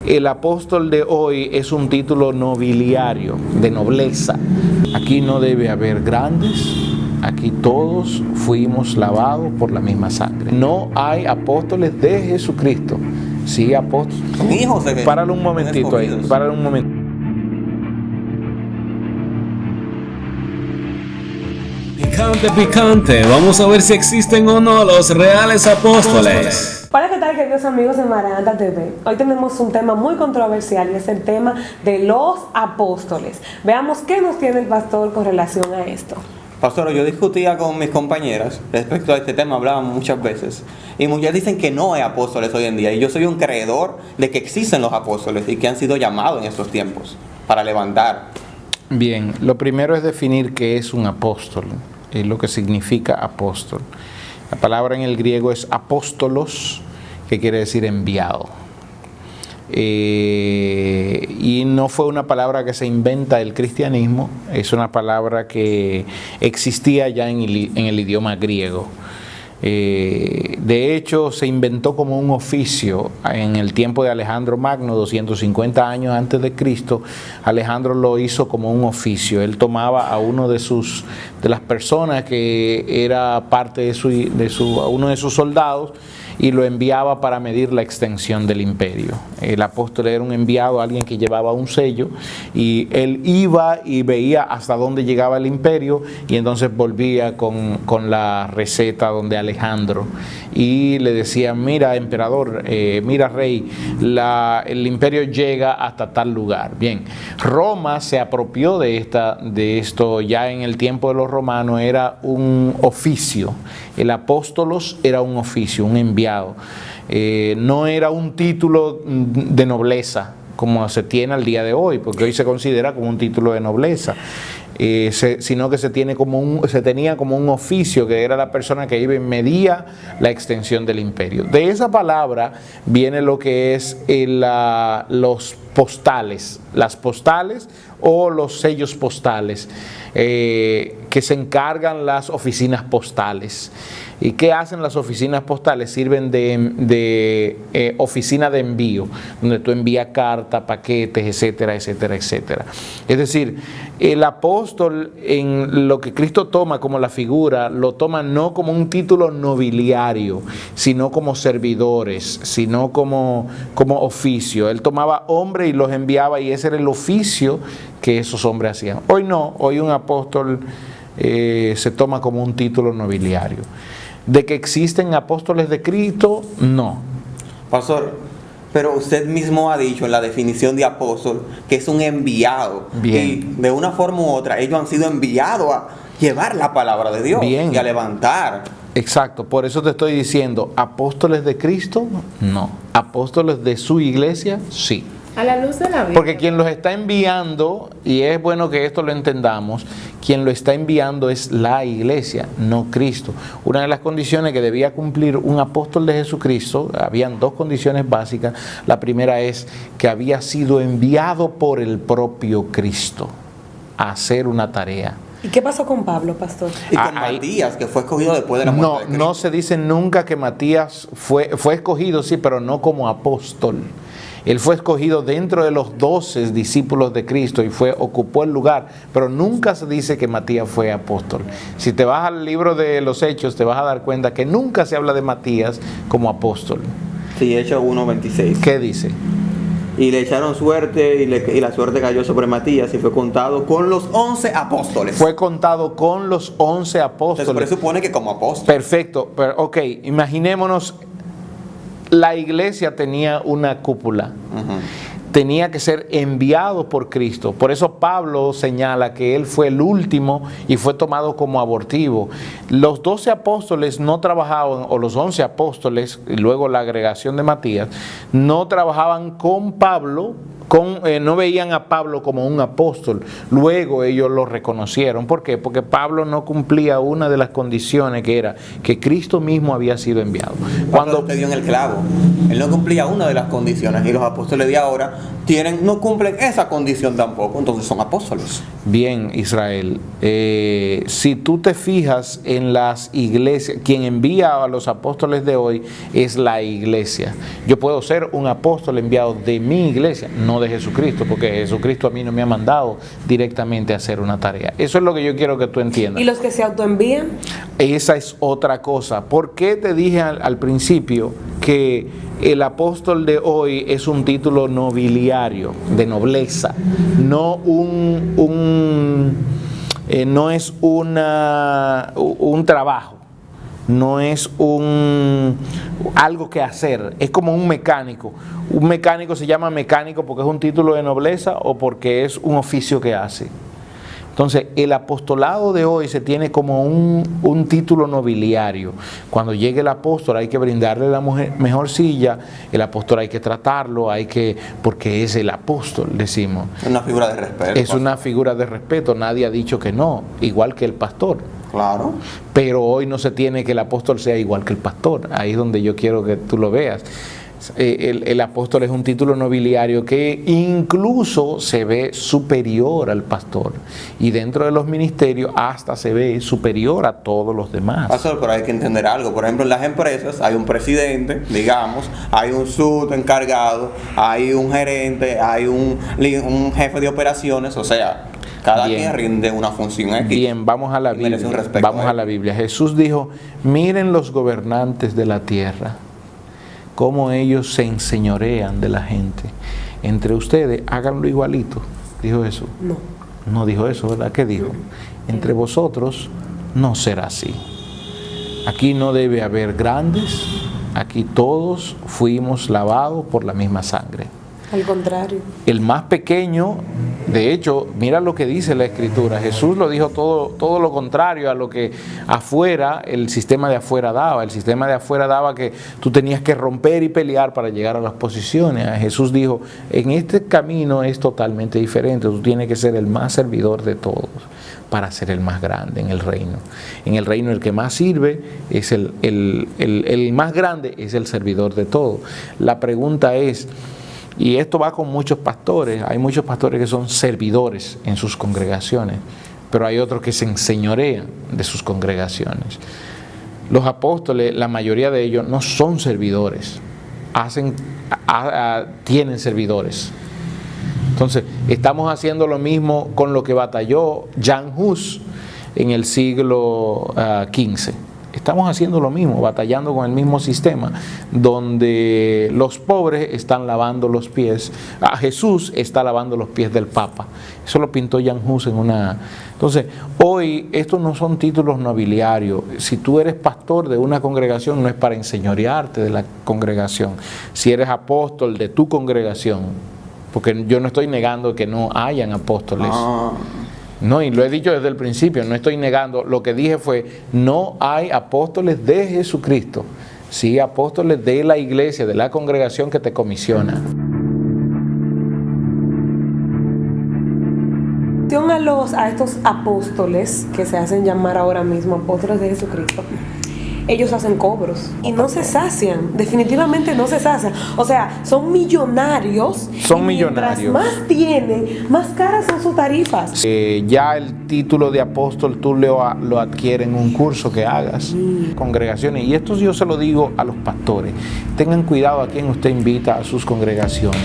El apóstol de hoy es un título nobiliario, de nobleza. Aquí no debe haber grandes, aquí todos fuimos lavados por la misma sangre. No hay apóstoles de Jesucristo. Sí, apóstoles. Son hijos de Jesús. Páralo un momentito ahí, páralo un momento. Picante, picante. Vamos a ver si existen o no los reales apóstoles. Hola, ¿qué tal, queridos amigos de Maranata TV? Hoy tenemos un tema muy controversial y es el tema de los apóstoles. Veamos qué nos tiene el pastor con relación a esto. Pastor, yo discutía con mis compañeras respecto a este tema, hablábamos muchas veces, y muchas dicen que no hay apóstoles hoy en día, y yo soy un creedor de que existen los apóstoles y que han sido llamados en estos tiempos para levantar. Bien, lo primero es definir qué es un apóstol, lo que significa apóstol. La palabra en el griego es apóstolos, que quiere decir enviado. Y no fue una palabra que se inventa el cristianismo, es una palabra que existía ya en el idioma griego. De hecho, se inventó como un oficio en el tiempo de Alejandro Magno, 250 años antes de Cristo. Alejandro lo hizo como un oficio. Él tomaba a uno de las personas que era parte a uno de sus soldados, y lo enviaba para medir la extensión del imperio. El apóstol era un enviado, alguien que llevaba un sello, y él iba y veía hasta dónde llegaba el imperio, y entonces volvía con la receta donde Alejandro, y le decía: mira, emperador, mira, rey, el imperio llega hasta tal lugar. Bien, Roma se apropió de esto ya en el tiempo de los romanos. Era un oficio. El apóstolos era un oficio, un enviado. No era un título de nobleza como se tiene al día de hoy, porque hoy se considera como un título de nobleza, sino que se tenía como un oficio, que era la persona que iba y medía la extensión del imperio. De esa palabra viene lo que es los postales, las postales o los sellos postales, que se encargan las oficinas postales. ¿Y qué hacen las oficinas postales? Sirven de oficina de envío, donde tú envías cartas, paquetes, etcétera, etcétera, etcétera. Es decir, el apóstol, en lo que Cristo toma como la figura, lo toma no como un título nobiliario, sino como servidores, sino como oficio. Él tomaba hombres y los enviaba, y ese era el oficio que esos hombres hacían. Hoy no, hoy un apóstol se toma como un título nobiliario. ¿De que existen apóstoles de Cristo? No. Pastor, pero usted mismo ha dicho en la definición de apóstol que es un enviado. Bien. Y de una forma u otra ellos han sido enviados a llevar la palabra de Dios. Bien. Y a levantar. Exacto, por eso te estoy diciendo, ¿apóstoles de Cristo? No. ¿Apóstoles de su iglesia? Sí. A la luz de la Biblia. Porque quien los está enviando, y es bueno que esto lo entendamos, quien lo está enviando es la iglesia, no Cristo. Una de las condiciones que debía cumplir un apóstol de Jesucristo, habían dos condiciones básicas. La primera es que había sido enviado por el propio Cristo a hacer una tarea. ¿Y qué pasó con Pablo, pastor? Y con Matías, que fue escogido después de la muerte de Cristo. No se dice nunca que Matías fue escogido, sí, pero no como apóstol. Él fue escogido dentro de los 12 discípulos de Cristo y ocupó el lugar, pero nunca se dice que Matías fue apóstol. Si te vas al libro de los Hechos, te vas a dar cuenta que nunca se habla de Matías como apóstol. Sí, Hechos 1:26. ¿Qué dice? Y le echaron suerte y la suerte cayó sobre Matías y fue contado con los 11 apóstoles. Fue contado con los 11 apóstoles. Se presupone que como apóstol. Perfecto, pero ok, imaginémonos. La iglesia tenía una cúpula, tenía que ser enviado por Cristo. Por eso Pablo señala que él fue el último y fue tomado como abortivo. Los 12 apóstoles no trabajaban, o los 11 apóstoles, y luego la agregación de Matías, no trabajaban con Pablo, no veían a Pablo como un apóstol. Luego ellos lo reconocieron. ¿Por qué? Porque Pablo no cumplía una de las condiciones, que era que Cristo mismo había sido enviado. Cuando te dio en el clavo, él no cumplía una de las condiciones, y los apóstoles de ahora no cumplen esa condición tampoco, entonces son apóstoles. Bien, Israel, si tú te fijas en las iglesias, quien envía a los apóstoles de hoy es la iglesia. Yo puedo ser un apóstol enviado de mi iglesia, no de Jesucristo, porque Jesucristo a mí no me ha mandado directamente a hacer una tarea. Eso es lo que yo quiero que tú entiendas. ¿Y los que se autoenvían? Esa es otra cosa. ¿Por qué te dije al principio que el apóstol de hoy es un título nobiliario, de nobleza, no no es un trabajo, no es algo que hacer, es como un mecánico. Un mecánico se llama mecánico porque es un título de nobleza o porque es un oficio que hace. Entonces, el apostolado de hoy se tiene como un título nobiliario. Cuando llegue el apóstol hay que brindarle la mejor silla, el apóstol hay que tratarlo, porque es el apóstol, decimos. Es una figura de respeto. Es una figura de respeto, nadie ha dicho que no, igual que el pastor. Claro. Pero hoy no se tiene que el apóstol sea igual que el pastor, ahí es donde yo quiero que tú lo veas. El apóstol es un título nobiliario que incluso se ve superior al pastor y dentro de los ministerios hasta se ve superior a todos los demás. Pastor, pero hay que entender algo. Por ejemplo, en las empresas hay un presidente, digamos, hay un encargado, hay un gerente, hay un jefe de operaciones, o sea, cada quien rinde una función aquí. Bien, vamos a la Biblia. Vamos a la Biblia. Jesús dijo: miren los gobernantes de la tierra, cómo ellos se enseñorean de la gente. Entre ustedes, háganlo igualito. ¿Dijo eso? No. No dijo eso, ¿verdad? ¿Qué dijo? Entre vosotros no será así. Aquí no debe haber grandes, aquí todos fuimos lavados por la misma sangre. Al contrario. El más pequeño, de hecho, mira lo que dice la Escritura. Jesús lo dijo todo lo contrario a lo que afuera, el sistema de afuera daba. El sistema de afuera daba que tú tenías que romper y pelear para llegar a las posiciones. Jesús dijo: en este camino es totalmente diferente. Tú tienes que ser el más servidor de todos para ser el más grande en el reino. En el reino el que más sirve es el más grande, es el servidor de todos. La pregunta es, y esto va con muchos pastores, hay muchos pastores que son servidores en sus congregaciones, pero hay otros que se enseñorean de sus congregaciones. Los apóstoles, la mayoría de ellos no son servidores, tienen servidores. Entonces, estamos haciendo lo mismo con lo que batalló Jan Hus en el siglo XV. Estamos haciendo lo mismo, batallando con el mismo sistema, donde los pobres están lavando los pies. Jesús está lavando los pies del Papa. Eso lo pintó Jan Hus en una... Entonces, hoy estos no son títulos nobiliarios. Si tú eres pastor de una congregación, no es para enseñorearte de la congregación. Si eres apóstol de tu congregación, porque yo no estoy negando que no hayan apóstoles. No, y lo he dicho desde el principio, no estoy negando. Lo que dije fue: no hay apóstoles de Jesucristo, sí apóstoles de la iglesia, de la congregación que te comisiona. A estos apóstoles que se hacen llamar ahora mismo apóstoles de Jesucristo, ellos hacen cobros y no se sacian, definitivamente no se sacian. O sea, son millonarios. Son millonarios. Mientras más tienen, más caras son sus tarifas. Ya el título de apóstol tú lo adquieres en un curso que hagas, congregaciones. Y esto yo se lo digo a los pastores: tengan cuidado a quien usted invita a sus congregaciones.